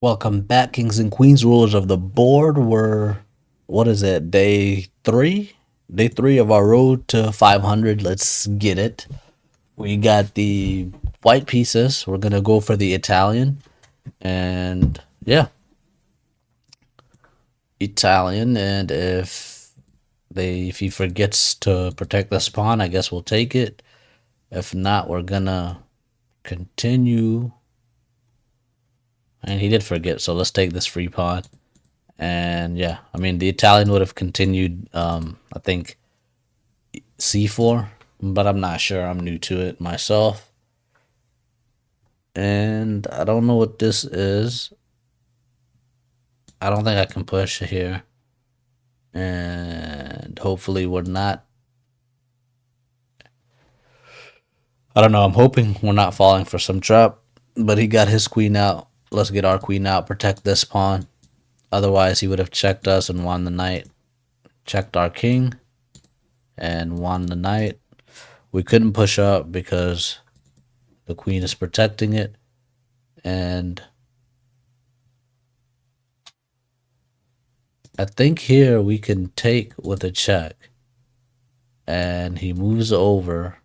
Welcome back, kings and queens, rulers of the board. We're, what is it, day three? Day three of our road to 500. Let's get it. We got the white pieces. We're going to go for the Italian. And yeah, Italian. And if he forgets to protect the spawn, I guess we'll take it. If not, we're going to continue. And he did forget, so let's take this free pawn. And yeah, I mean, the Italian would have continued, I think, c4, but I'm not sure. I'm new to it myself. And I don't know what this is. I don't think I can push here. And hopefully we're not. I don't know. I'm hoping we're not falling for some trap. But he got his queen out. Let's get our queen out. Protect this pawn. Otherwise, he would have checked us and won the knight. Checked our king. And won the knight. We couldn't push up because the queen is protecting it. And I think here we can take with a check. And he moves over.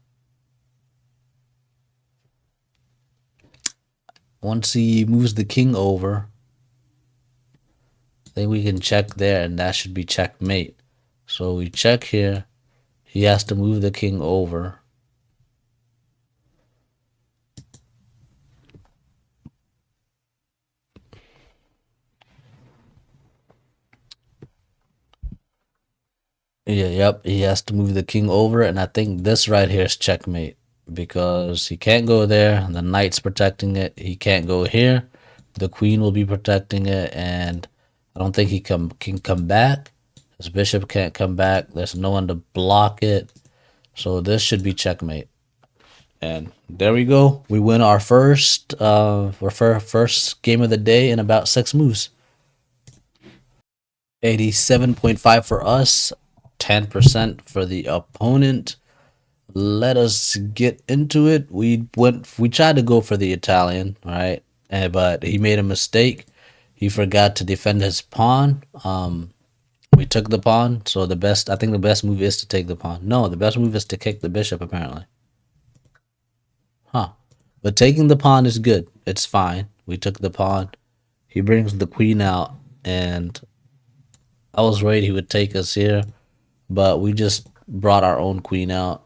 Once he moves the king over, then we can check there, and that should be checkmate. So we check here. He has to move the king over. Yeah, yep. He has to move the king over, and I think this right here is checkmate because he can't go there. The knight's protecting it. He can't go here. The queen will be protecting it, and I don't think he can come back. His bishop can't come back. There's no one to block it. So this should be checkmate. And there we go. We win our first game of the day in about 6 moves. 87.5 for us, 10% for the opponent. Let us get into it. We tried to go for the Italian, right? But he made a mistake. He forgot to defend his pawn. We took the pawn. So I think the best move is to take the pawn. No, the best move is to kick the bishop, apparently. Huh. But taking the pawn is good. It's fine. We took the pawn. He brings the queen out, and I was worried he would take us here, but we just brought our own queen out.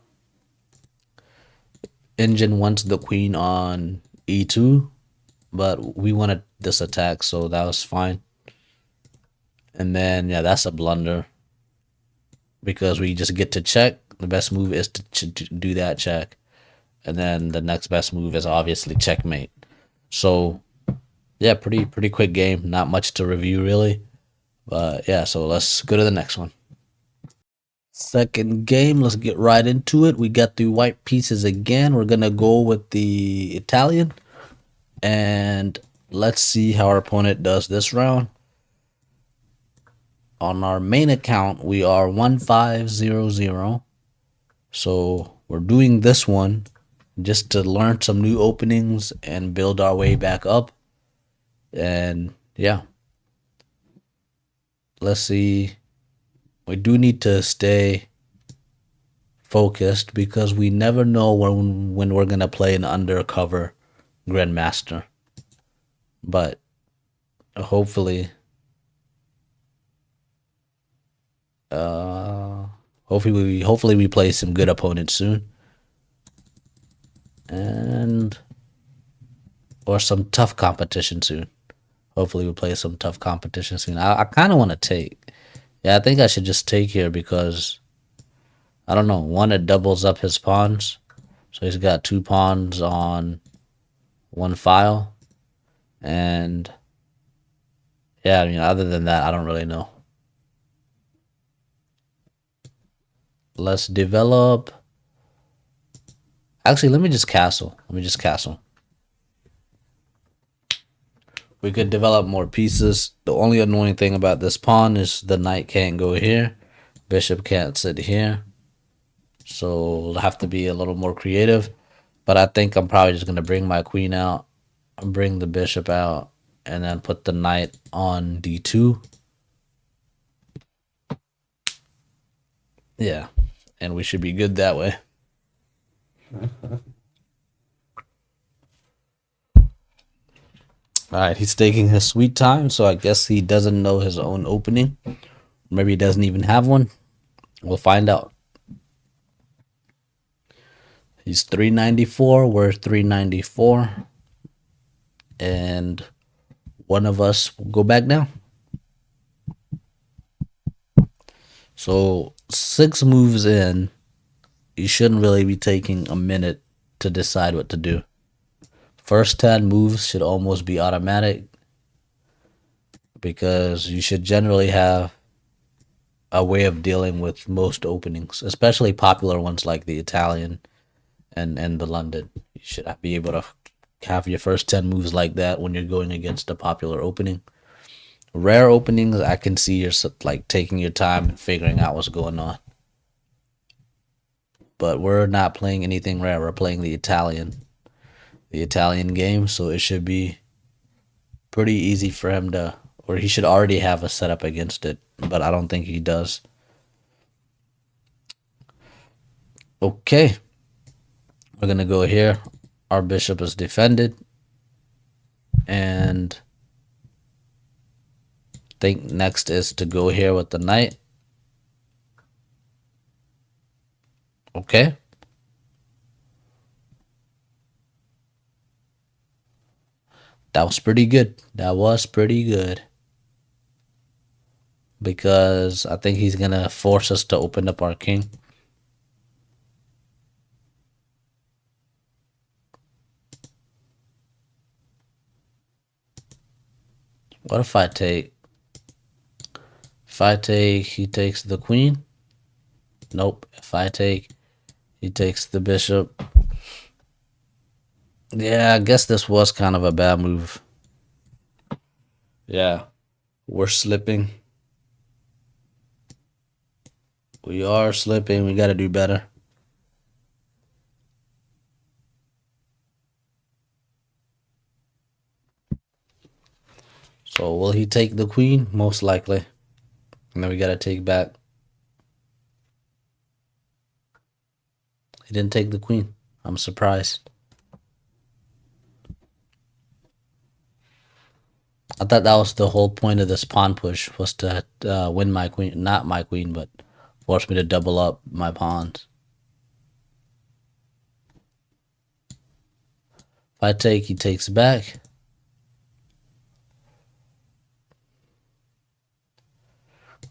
Engine wants the queen on e2, but we wanted this attack, so that was fine. And then, yeah, that's a blunder because we just get to check. The best move is to do that check. And then the next best move is obviously checkmate. So, yeah, pretty quick game. Not much to review, really. But, yeah, so let's go to the next one. Second game, let's get right into it. We got the white pieces again. We're going to go with the Italian. And let's see how our opponent does this round. On our main account, we are 1500. So we're doing this one just to learn some new openings and build our way back up. And yeah, let's see. We do need to stay focused because we never know when we're going to play an undercover grandmaster. But hopefully we play some good opponents soon. Or some tough competition soon. Hopefully we play some tough competition soon. I kind of want to take. Yeah, I think I should just take here because, I don't know, one, it doubles up his pawns. So he's got 2 pawns on 1 file. And, yeah, I mean, other than that, I don't really know. Let's develop. Actually, let me just castle. We could develop more pieces. The only annoying thing about this pawn is the knight can't go here. Bishop can't sit here. So we'll have to be a little more creative. But I think I'm probably just going to bring my queen out and bring the bishop out and then put the knight on d2. Yeah, and we should be good that way. All right, he's taking his sweet time, so I guess he doesn't know his own opening. Maybe he doesn't even have one. We'll find out. He's 394, we're 394, and one of us will go back down. So 6 moves in, you shouldn't really be taking a minute to decide what to do. First 10 moves should almost be automatic because you should generally have a way of dealing with most openings, especially popular ones like the Italian and the London. You should be able to have your first 10 moves like that when you're going against a popular opening. Rare openings, I can see you're like taking your time and figuring out what's going on. But we're not playing anything rare. We're playing the Italian game, so it should be pretty easy for him to, or he should already have a setup against it, but I don't think he does. Okay, we're gonna go here. Our bishop is defended, and I think next is to go here with the knight. Okay. That was pretty good. That was pretty good. Because I think he's gonna force us to open up our king. What if I take? If I take, he takes the queen. Nope. If I take, he takes the bishop. Yeah, I guess this was kind of a bad move. Yeah, we're slipping. We are slipping. We got to do better. So will he take the queen? Most likely. And then we got to take back. He didn't take the queen. I'm surprised. I thought that was the whole point of this pawn push was to win my queen, not my queen, but force me to double up my pawns. If I take, he takes back.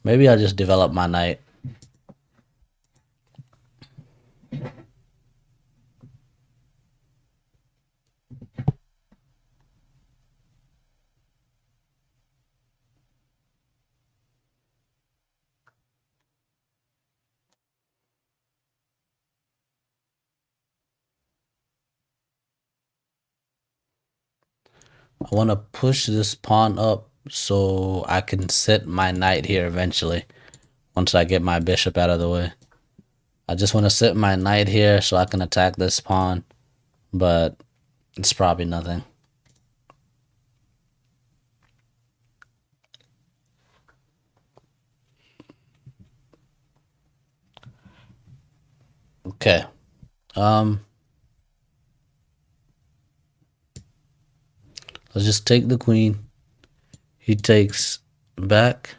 Maybe I'll just develop my knight. I want to push this pawn up so I can sit my knight here eventually once I get my bishop out of the way. I just want to sit my knight here so I can attack this pawn, but it's probably nothing. Okay. Let's just take the queen. He takes back.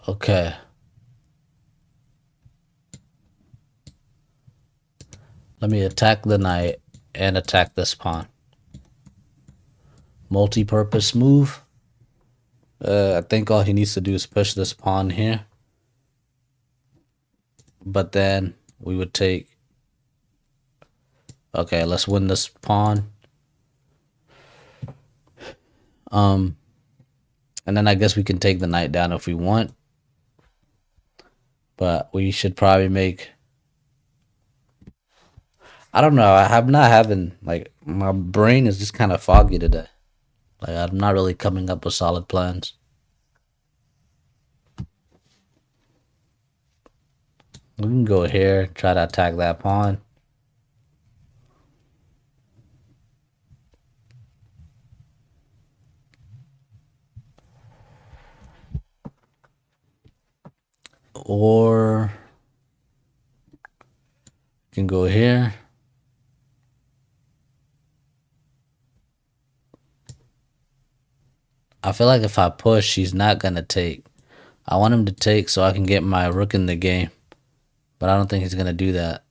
Okay. Let me attack the knight and attack this pawn. Multi-purpose move. I think all he needs to do is push this pawn here. But then we would take... Okay, let's win this pawn. And then I guess we can take the knight down if we want. But we should probably make... I don't know. I'm not having... Like, my brain is just kind of foggy today. Like, I'm not really coming up with solid plans. We can go here, try to attack that pawn. Or can go here. I feel like if I push, he's not gonna take. I want him to take so I can get my rook in the game, but I don't think he's gonna do that.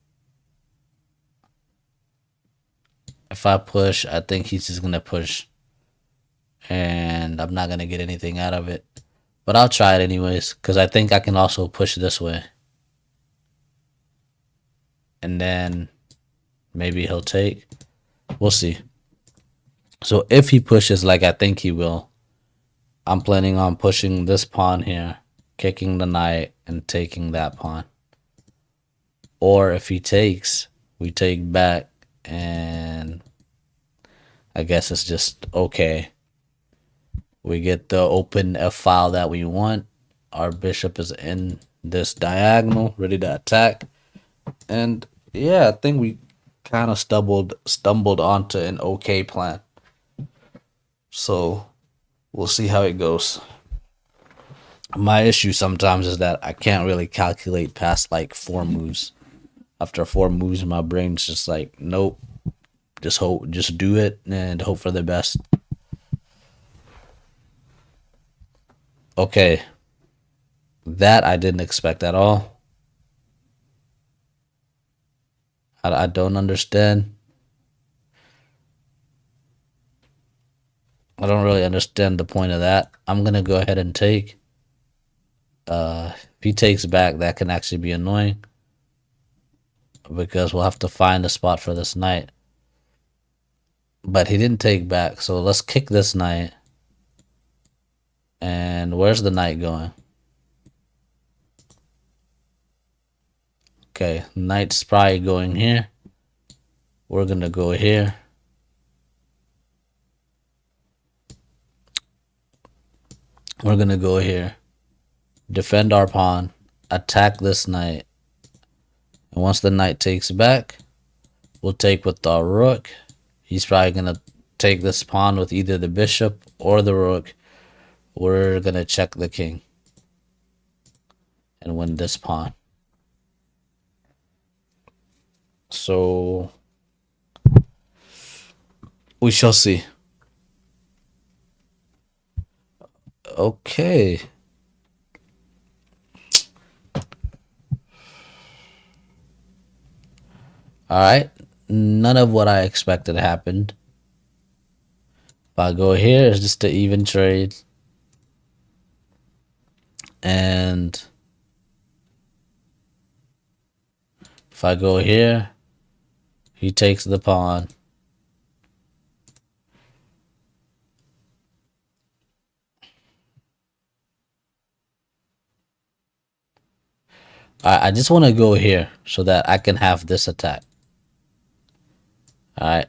If I push, I think he's just gonna push, and I'm not gonna get anything out of it. But I'll try it anyways, because I think I can also push this way, and then maybe he'll take. We'll see. So if he pushes like I think he will, I'm planning on pushing this pawn here, kicking the knight, and taking that pawn. Or if he takes, we take back, and I guess it's just okay. We get the open F file that we want. Our bishop is in this diagonal, ready to attack. And yeah, I think we kind of stumbled onto an okay plan. So we'll see how it goes. My issue sometimes is that I can't really calculate past like 4 moves. After 4 moves, my brain's just like, nope, just do it and hope for the best. Okay, that I didn't expect at all. I don't understand. I don't really understand the point of that. I'm gonna go ahead and take. If he takes back, that can actually be annoying because we'll have to find a spot for this knight. But he didn't take back, so let's kick this knight. And where's the knight going? Okay, knight's probably going here. We're gonna go here. We're gonna go here. Defend our pawn. Attack this knight. And once the knight takes back, we'll take with our rook. He's probably gonna take this pawn with either the bishop or the rook. We're gonna check the king and win this pawn. So we shall see. Okay. All right. None of what I expected happened. If I go here, it's just an even trade. And if I go here, he takes the pawn. I just want to go here so that I can have this attack. All right.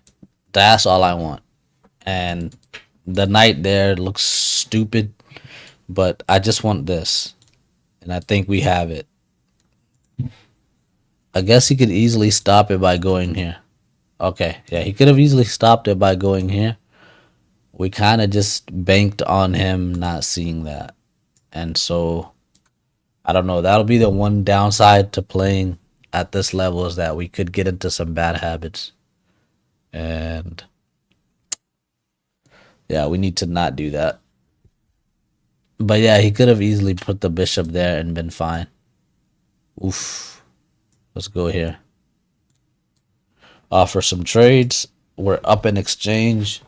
That's all I want. And the knight there looks stupid, but I just want this. And I think we have it. I guess he could easily stop it by going here. Okay, yeah, he could have easily stopped it by going here. We kind of just banked on him not seeing that. And so, I don't know. That'll be the one downside to playing at this level is that we could get into some bad habits. And yeah, we need to not do that. But yeah, he could have easily put the bishop there and been fine. Oof. Let's go here. Offer some trades. We're up in exchange.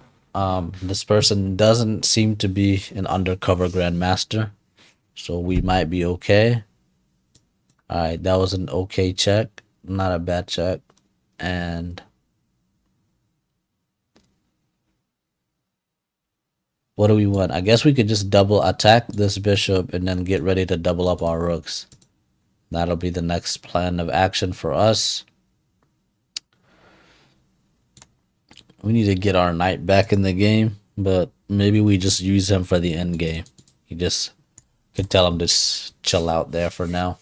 This person doesn't seem to be an undercover grandmaster, so we might be okay. All right, that was an okay check, not a bad check. And what do we want? I guess we could just double attack this bishop and then get ready to double up our rooks. That'll be the next plan of action for us. We need to get our knight back in the game, but maybe we just use him for the end game. You just could tell him to chill out there for now.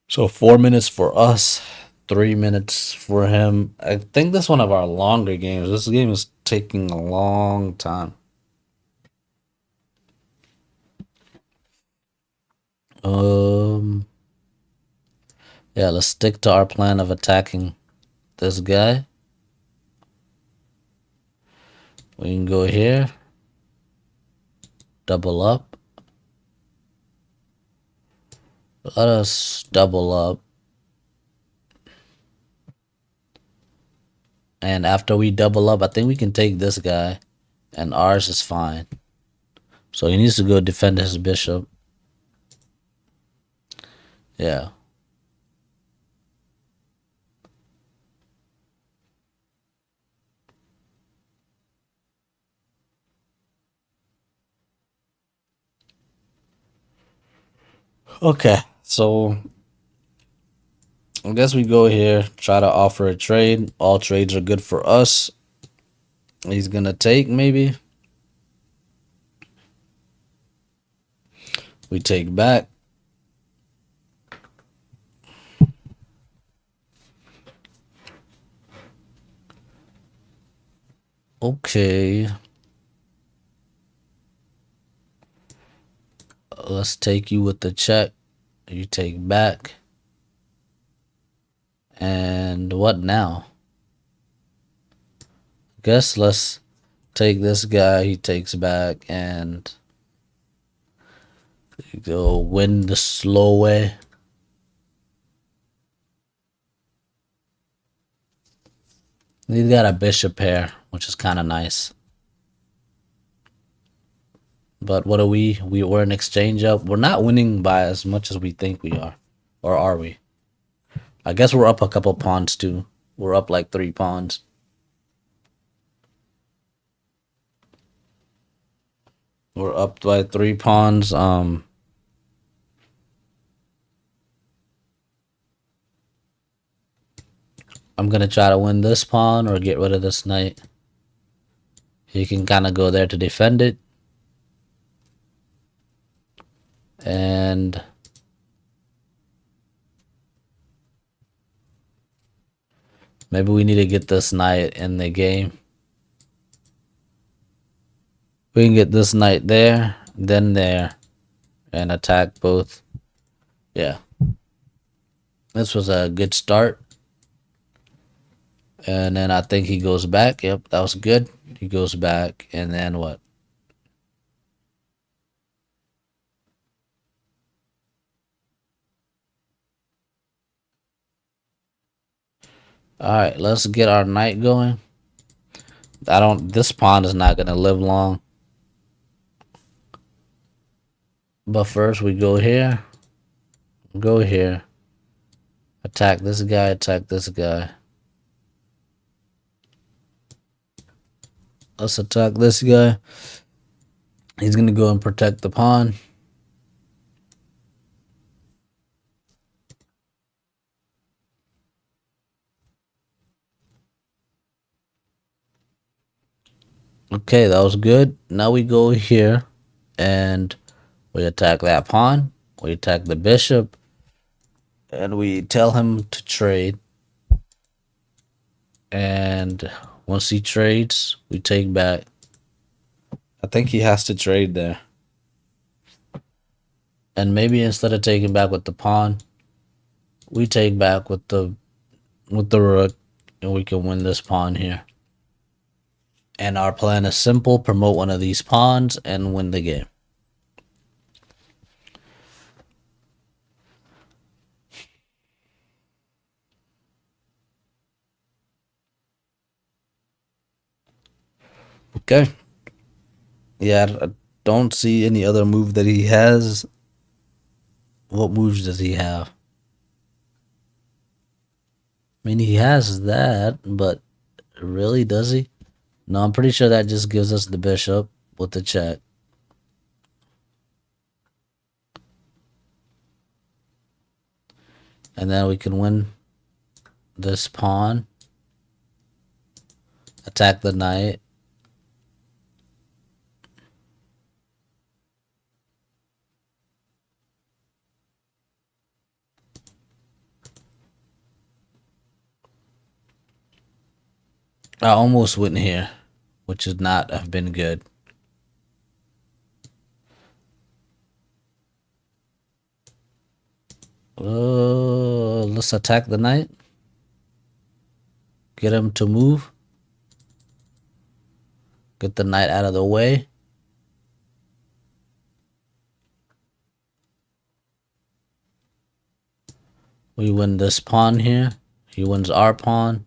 So 4 minutes for us, 3 minutes for him. I think this is one of our longer games. This game is taking a long time. Um, yeah, let's stick to our plan of attacking this guy. We can go here, double up. Let us double up. And after we double up, I think we can take this guy, and ours is fine. So he needs to go defend his bishop. Yeah. Okay. So I guess we go here, try to offer a trade. All trades are good for us. He's gonna take maybe. We take back. Okay. Let's take you with the check. You take back. And what now? Guess let's take this guy. He takes back and go win the slow way. He's got a bishop pair, which is kind of nice. But what are we? We're an exchange up. We're not winning by as much as we think we are. Or are we? I guess we're up a couple pawns too. We're up like 3 pawns. We're up by 3 pawns. I'm gonna try to win this pawn or get rid of this knight. He can kind of go there to defend it. And maybe we need to get this knight in the game. We can get this knight there, then there, and attack both. Yeah. This was a good start. And then I think he goes back. Yep, that was good. He goes back, and then what? Alright, let's get our knight going. This pawn is not gonna live long. But first we go here. Go here. Attack this guy, attack this guy. Let's attack this guy. He's gonna go and protect the pawn. Okay, that was good. Now we go here and we attack that pawn. We attack the bishop. And we tell him to trade. And once he trades, we take back. I think he has to trade there. And maybe instead of taking back with the pawn, we take back with the rook, and we can win this pawn here. And our plan is simple: promote one of these pawns and win the game. Okay. Yeah, I don't see any other move that he has. What moves does he have? I mean, he has that, but really, does he? No, I'm pretty sure that just gives us the bishop with the check. And then we can win this pawn. Attack the knight. I almost went here, which would not have been good. Let's attack the knight. Get him to move. Get the knight out of the way. We win this pawn here. He wins our pawn.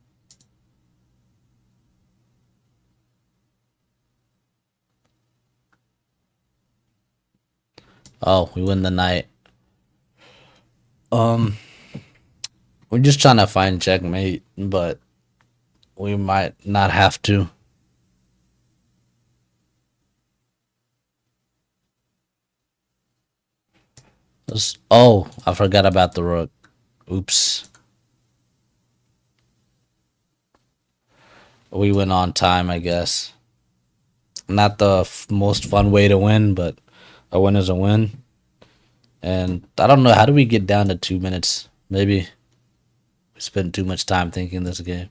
Oh, we win the knight. Um, we're just trying to find checkmate, but we might not have to. Oh, I forgot about the rook. Oops. We went on time, I guess. Not the most fun way to win, but a win is a win. And I don't know, how do we get down to 2 minutes? Maybe we spent too much time thinking this game.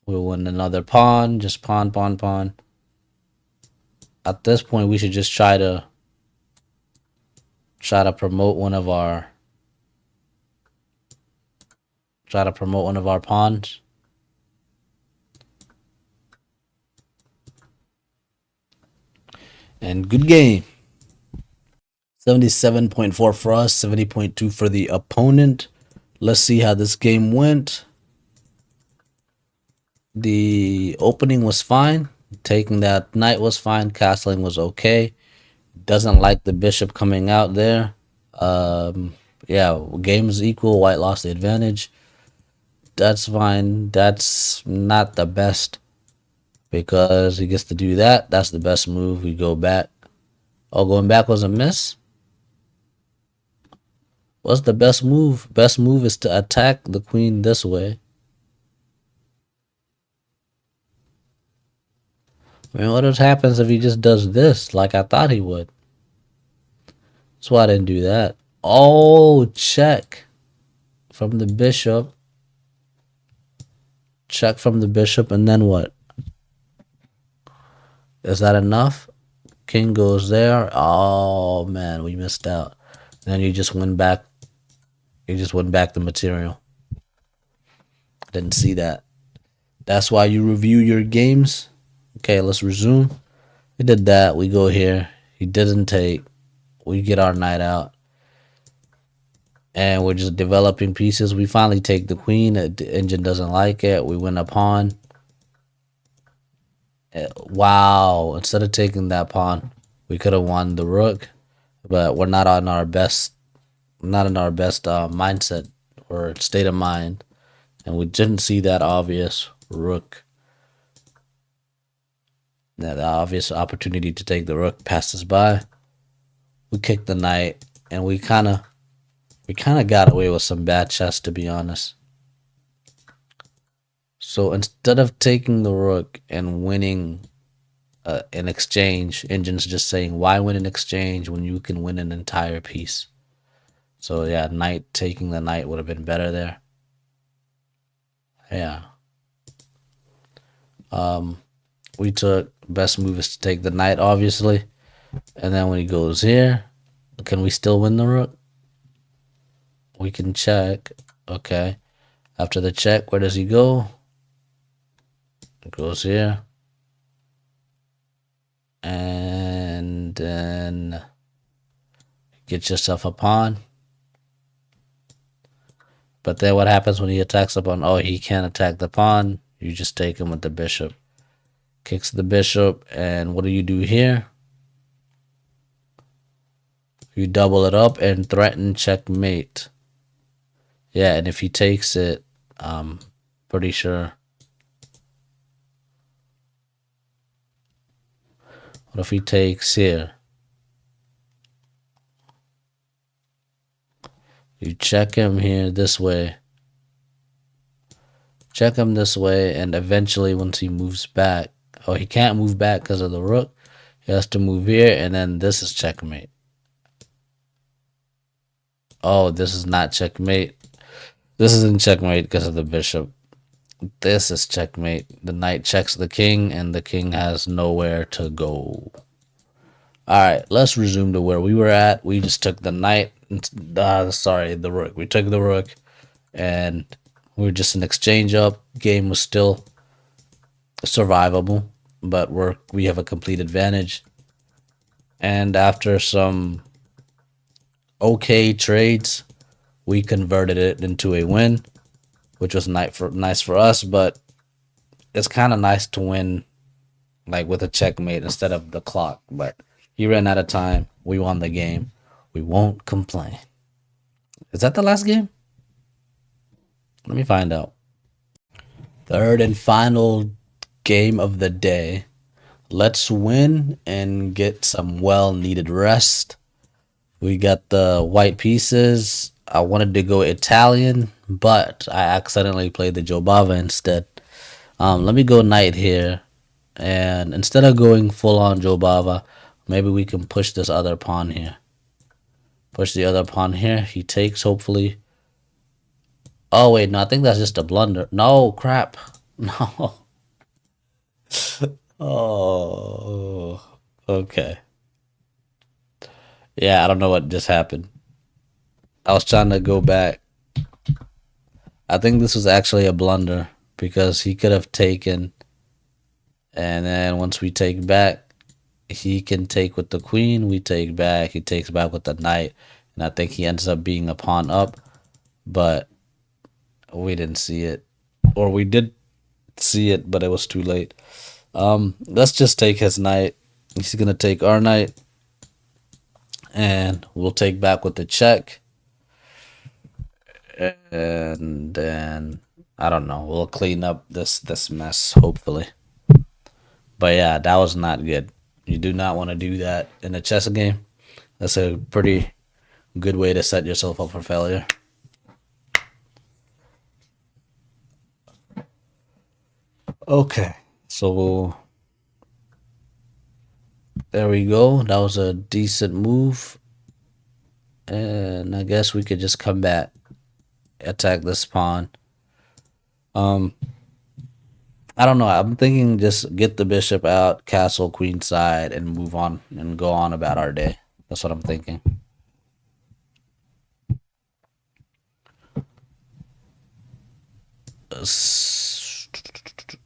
We'll win another pawn, just pawn, pawn, pawn. At this point, we should just try to promote one of our pawns. And good game. 77.4 for us, 70.2 for the opponent. Let's see how this game went. The opening was fine. Taking that knight was fine. Castling was okay. Doesn't like the bishop coming out there. Yeah, game is equal. White lost the advantage. That's fine. That's not the best because he gets to do that. That's the best move. We go back. Oh, going back was a miss. What's the best move? Best move is to attack the queen this way. I mean, what happens if he just does this like I thought he would? That's why I didn't do that. Oh, check from the bishop. Check from the bishop, and then what? Is that enough? King goes there. Oh man, we missed out. Then you just win back. You just win back the material. Didn't see that. That's why you review your games. Okay, let's resume. We did that. We go here. He didn't take. We get our knight out. And we're just developing pieces. We finally take the queen. The engine doesn't like it. We win a pawn. Wow. Instead of taking that pawn, we could have won the rook. But we're not on our best. Not in our best mindset or state of mind. And we didn't see that obvious rook. The obvious opportunity to take the rook passed us by. We kicked the knight, and we kind of got away with some bad chess, to be honest. So instead of taking the rook and winning an exchange, Engine's just saying, why win an exchange when you can win an entire piece? So yeah, taking the knight would have been better there. Yeah. We took best move is to take the knight, obviously. And then when he goes here, can we still win the rook? We can check. Okay. After the check, where does he go? It goes here. And then get yourself a pawn. But then what happens when he attacks the pawn? Oh, he can't attack the pawn. You just take him with the bishop. Kicks the bishop. And what do you do here? You double it up and threaten checkmate. Yeah, and if he takes it, I'm pretty sure. What if he takes here? You check him here this way. Check him this way, and eventually once he moves back, oh, he can't move back because of the rook. He has to move here, and then this is checkmate. Oh, this is not checkmate. This isn't checkmate because of the bishop. This is checkmate. The knight checks the king, and the king has nowhere to go. All right, let's resume to where we were at. We just took the knight. Sorry, the rook. We took the rook, and we were just an exchange up. Game was still survivable, but we have a complete advantage. And after some okay trades, we converted it into a win, which was nice for us. But it's kind of nice to win like with a checkmate instead of the clock. But he ran out of time. We won the game. We won't complain. Is that the last game? Let me find out. Third and final game of the day. Let's win and get some well needed rest. We got the white pieces. I wanted to go Italian, but I accidentally played the Jobava instead. Let me go knight here. And instead of going full on Jobava, maybe we can push this other pawn here. Push the other pawn here. He takes, hopefully. Oh, wait, no, I think that's just a blunder. No, crap. No. Oh, okay. Yeah, I don't know what just happened. I was trying to go back. I think this was actually a blunder because he could have taken, and then once we take back, he can take with the queen. We take back. He takes back with the knight, and I think he ends up being a pawn up, but we didn't see it, or we did see it, but it was too late. Let's just take his knight. He's gonna take our knight, and we'll take back with the check, and then I don't know. We'll clean up this mess hopefully. But yeah, that was not good. You do not want to do that in a chess game. That's a pretty good way to set yourself up for failure. Okay, so there we go. That was a decent move, and I guess we could just come back, attack this pawn. Um, I don't know. I'm thinking just get the bishop out, castle queenside, and move on and go on about our day. That's what I'm thinking.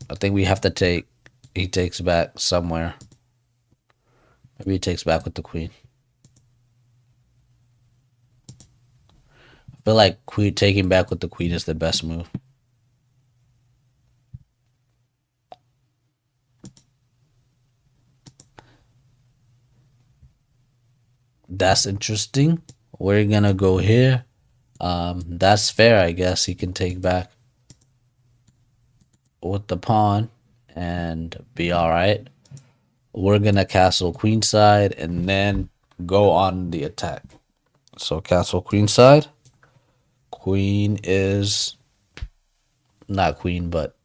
I think we have to take. He takes back somewhere. Maybe he takes back with the queen. I feel like queen taking back with the queen is the best move. That's interesting. We're gonna go here. That's fair, I guess. He can take back with the pawn and be all right. We're gonna castle queenside and then go on the attack. So castle queenside. Queen is not queen, but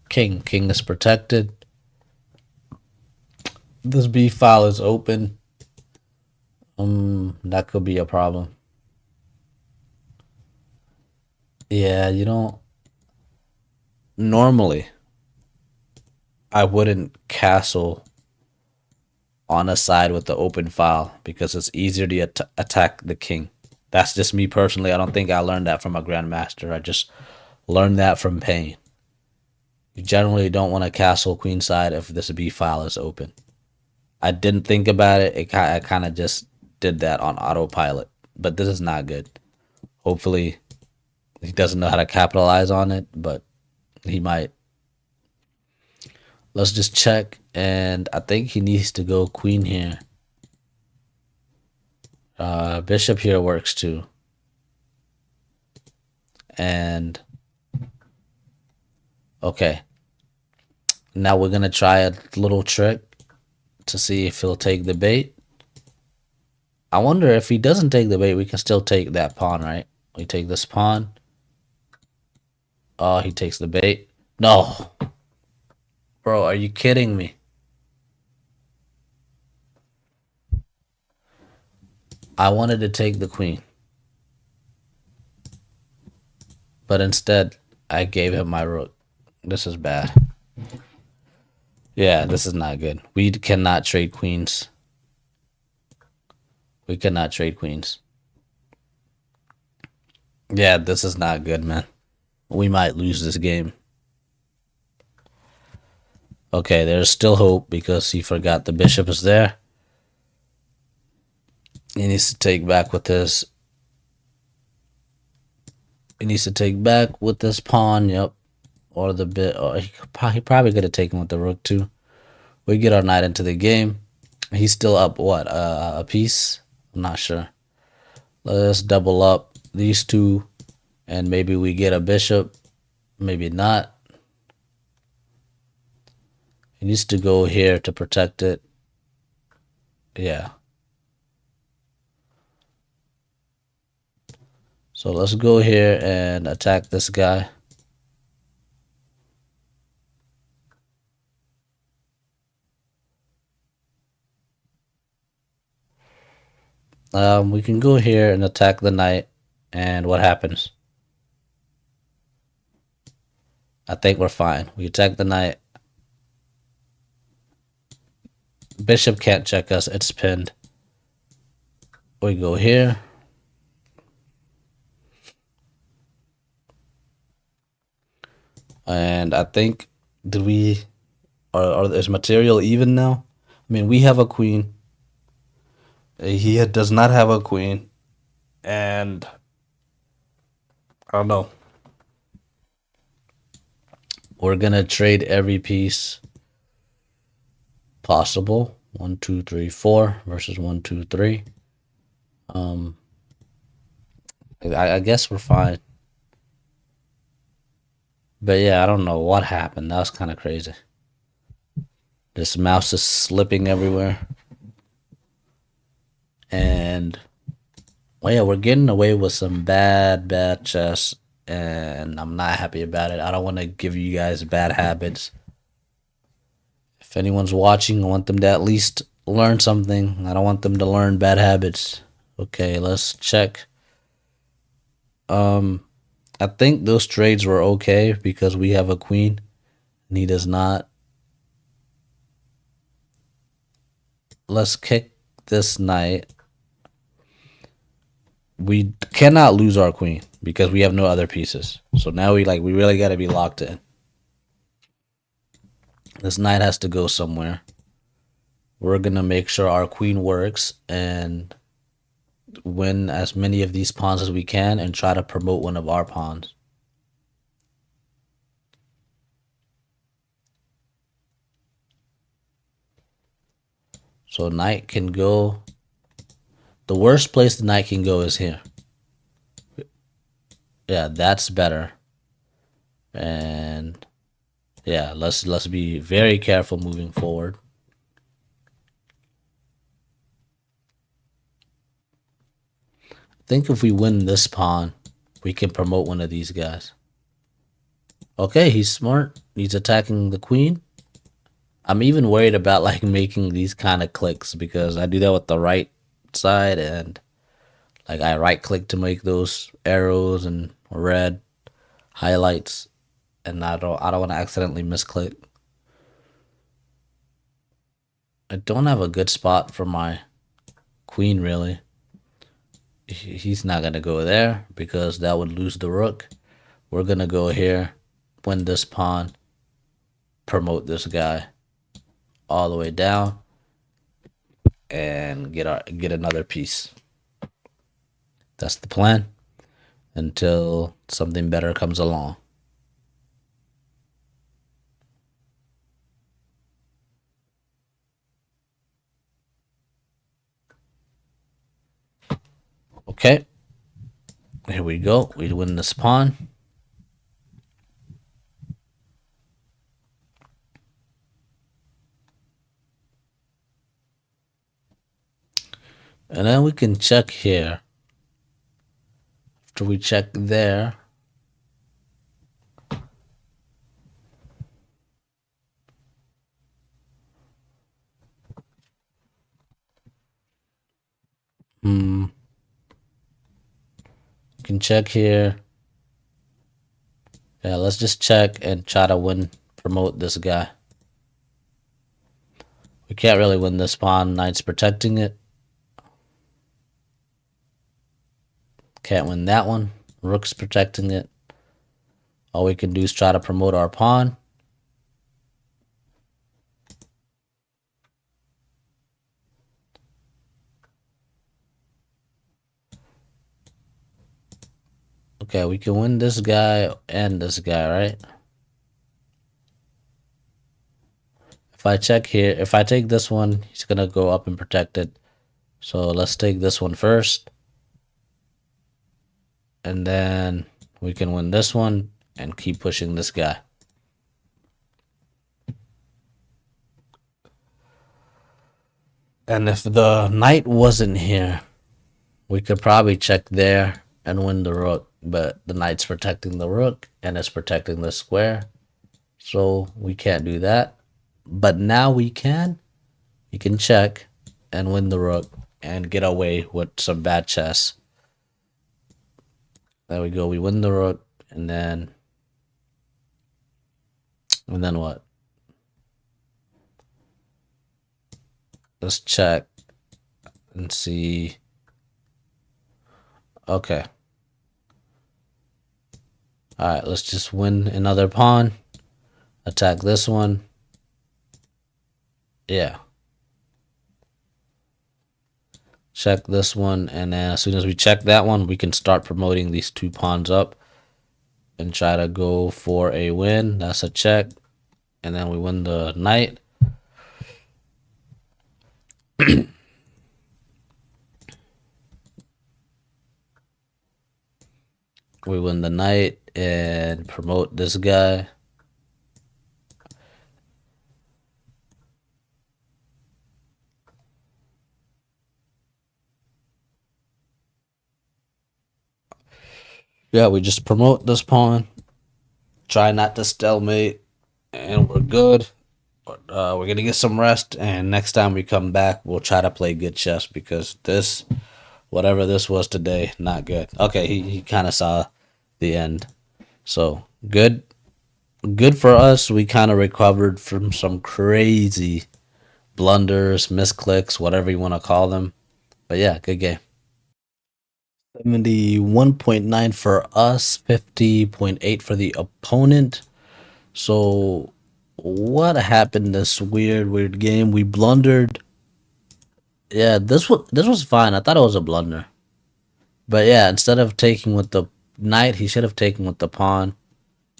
king. King is protected. This B file is open. That could be a problem. Yeah, you don't. Normally, I wouldn't castle on a side with the open file because it's easier to attack the king. That's just me personally. I don't think I learned that from a grandmaster. I just learned that from pain. You generally don't want to castle queenside if this B file is open. I didn't think about it. I kind of just did that on autopilot. But this is not good. Hopefully, he doesn't know how to capitalize on it, but he might. Let's just check, and I think he needs to go queen here. Bishop here works too. And okay, now we're gonna try a little trick to see if he'll take the bait. I wonder if he doesn't take the bait, we can still take that pawn, right? We take this pawn. Oh, he takes the bait. No. Bro, are you kidding me? I wanted to take the queen. But instead, I gave him my rook. This is bad. Yeah, this is not good. We cannot trade queens. We cannot trade queens. Yeah, this is not good, man. We might lose this game. Okay, there's still hope because he forgot the bishop is there. He needs to take back with his. He needs to take back with this pawn. Yep, or the bit. Or he probably could have taken with the rook too. We get our knight into the game. He's still up what a piece. I'm not sure. Let's double up these two, and maybe we get a bishop. Maybe not. He needs to go here to protect it. Yeah. So let's go here and attack this guy. We can go here and attack the knight, and what happens? I think we're fine. We attack the knight. Bishop can't check us. It's pinned. We go here. And I think, did we, or is material even now? I mean, we have a queen. He does not have a queen. And I don't know. We're going to trade every piece possible. 1, 2, 3, 4 versus 1, 2, 3. I guess we're fine. But yeah, I don't know what happened. That was kind of crazy. This mouse is slipping everywhere. And well, yeah, we're getting away with some bad chess. And I'm not happy about it. I don't want to give you guys bad habits. If anyone's watching, I want them to at least learn something. I don't want them to learn bad habits. Okay, let's check. I think those trades were okay because we have a queen and he does not. Let's kick this knight. We cannot lose our queen because we have no other pieces. So now we really got to be locked in. This knight has to go somewhere. We're going to make sure our queen works and win as many of these pawns as we can and try to promote one of our pawns. So knight can go. The worst place the knight can go is here. Yeah, that's better. And yeah, let's be very careful moving forward. I think if we win this pawn, we can promote one of these guys. Okay, he's smart. He's attacking the queen. I'm even worried about like making these kind of clicks because I do that with the right side and like I right click to make those arrows and red highlights and I don't want to accidentally misclick. I don't have a good spot for my queen really. He's not gonna go there because that would lose the rook. We're gonna go here, win this pawn, promote this guy all the way down, and get another piece. That's the plan until something better comes along. Okay, here we go. We win this pawn. And then we can check here. After we check there, we can check here. Yeah, let's just check and try to win, promote this guy. We can't really win this pawn. Knight's protecting it. Can't win that one. Rook's protecting it. All we can do is try to promote our pawn. Okay, we can win this guy and this guy, right? If I check here, if I take this one, he's going to go up and protect it. So let's take this one first. And then we can win this one and keep pushing this guy. And if the knight wasn't here, we could probably check there and win the rook. But the knight's protecting the rook and it's protecting the square. So we can't do that. But now we can. We can check and win the rook and get away with some bad chess. There we go. We win the rook and then what? Let's check and see. Okay. All right, let's just win another pawn. Attack this one. Yeah. Check this one, and then as soon as we check that one, we can start promoting these two pawns up and try to go for a win. That's a check. And then we win the knight. We win the knight and promote this guy. Yeah, we just promote this pawn. Try not to stalemate, and we're good. We're gonna get some rest, and next time we come back, we'll try to play good chess because this, whatever this was today, not good. Okay, he kind of saw the end, so good for us. We kind of recovered from some crazy blunders, misclicks, whatever you want to call them. But yeah, good game. 71.9 for us, 50.8 for the opponent. So what happened this weird game? We blundered. Yeah, this was fine. I thought it was a blunder. But yeah, instead of taking with the knight, he should have taken with the pawn.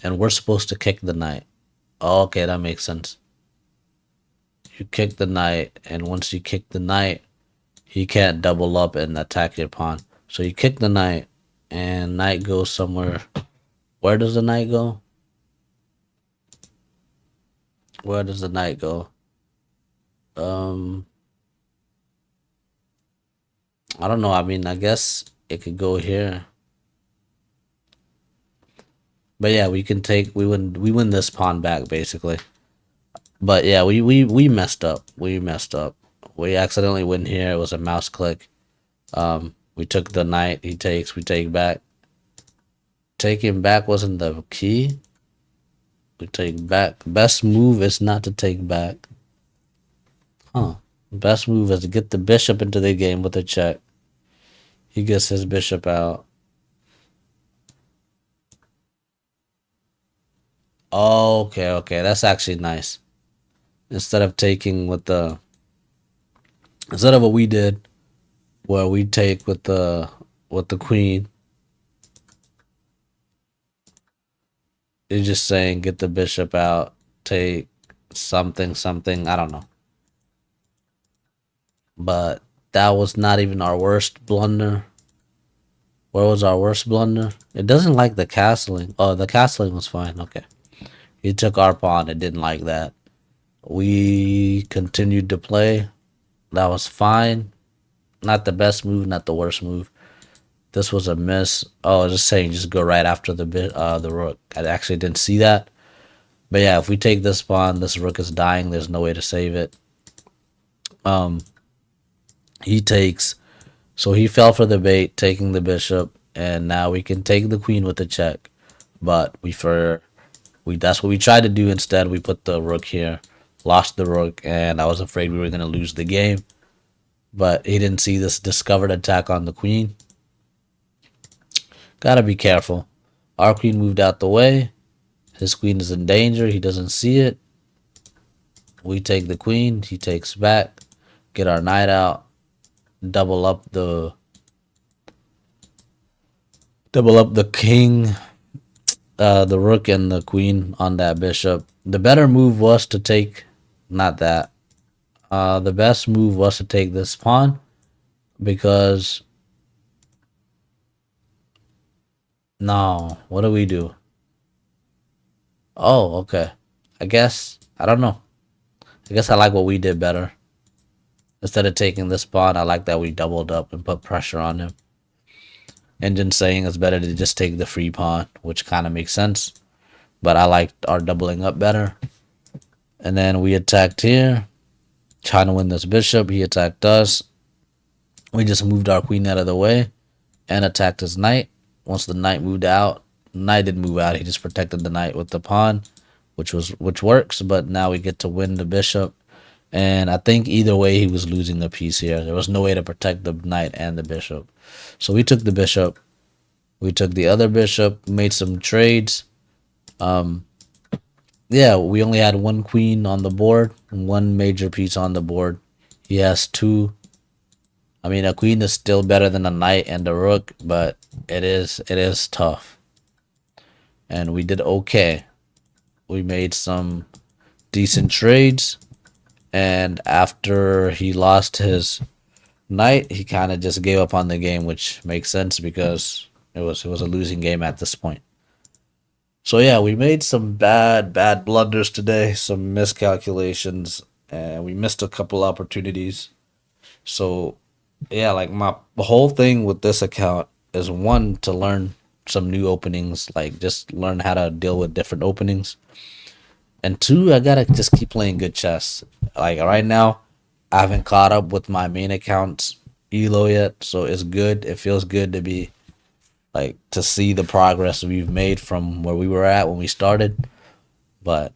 And we're supposed to kick the knight. Oh, okay, that makes sense. You kick the knight, and once you kick the knight, he can't double up and attack your pawn. So you kick the knight, and knight goes somewhere. Where does the knight go? Where does the knight go? Um, I don't know. I mean, I guess it could go here. But yeah, we win this pawn back basically. But yeah, we messed up. We messed up. We accidentally went here. It was a mouse click. We took the knight. He takes. We take back. Taking back wasn't the key. We take back. Best move is not to take back. Huh. Best move is to get the bishop into the game with a check. He gets his bishop out. Oh, okay, okay. That's actually nice. Instead of taking with the instead of what we did, where we take with the queen, it's just saying get the bishop out, take something. I don't know. But that was not even our worst blunder. Where was our worst blunder? It doesn't like the castling. Oh, the castling was fine. Okay. He took our pawn. It didn't like that. We continued to play. That was fine. Not the best move, not the worst move. This was a miss. Oh, just saying, just go right after the rook. I actually didn't see that. But yeah, if we take this pawn, this rook is dying. There's no way to save it. Um, he takes. So he fell for the bait, taking the bishop, and now we can take the queen with the check. But we that's what we tried to do instead. We put the rook here, lost the rook, and I was afraid we were going to lose the game. But he didn't see this discovered attack on the queen. Gotta be careful. Our queen moved out the way. His queen is in danger. He doesn't see it. We take the queen. He takes back. Get our knight out. Double up the king, the rook and the queen on that bishop. The better move was to take, not that. The best move was to take this pawn because no, what do we do? Oh, okay. I guess I don't know. I guess I like what we did better. Instead of taking this pawn, I like that we doubled up and put pressure on him. Engine saying it's better to just take the free pawn, which kind of makes sense. But I liked our doubling up better. And then we attacked here, trying to win this bishop. He attacked us. We just moved our queen out of the way and attacked his knight. Once the knight moved out, knight didn't move out. He just protected the knight with the pawn, which works. But now we get to win the bishop. And I think either way he was losing a piece here. There was no way to protect the knight and the bishop. So we took the bishop. We took the other bishop, made some trades. Yeah, we only had one queen on the board, one major piece on the board. He has two. I mean, a queen is still better than a knight and a rook, but it is tough. And we did okay. We made some decent trades. And after he lost his knight, he kind of just gave up on the game, which makes sense because it was a losing game at this point. So yeah, we made some bad blunders today, some miscalculations, and we missed a couple opportunities. So yeah, like the whole thing with this account is one to learn some new openings, like just learn how to deal with different openings. And two, I gotta just keep playing good chess. Like right now, I haven't caught up with my main account's ELO yet, so it's good. It feels good to be like to see the progress we've made from where we were at when we started, but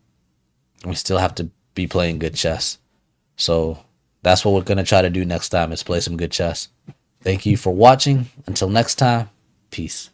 we still have to be playing good chess. So that's what we're gonna try to do next time is play some good chess. Thank you for watching. Until next time, peace.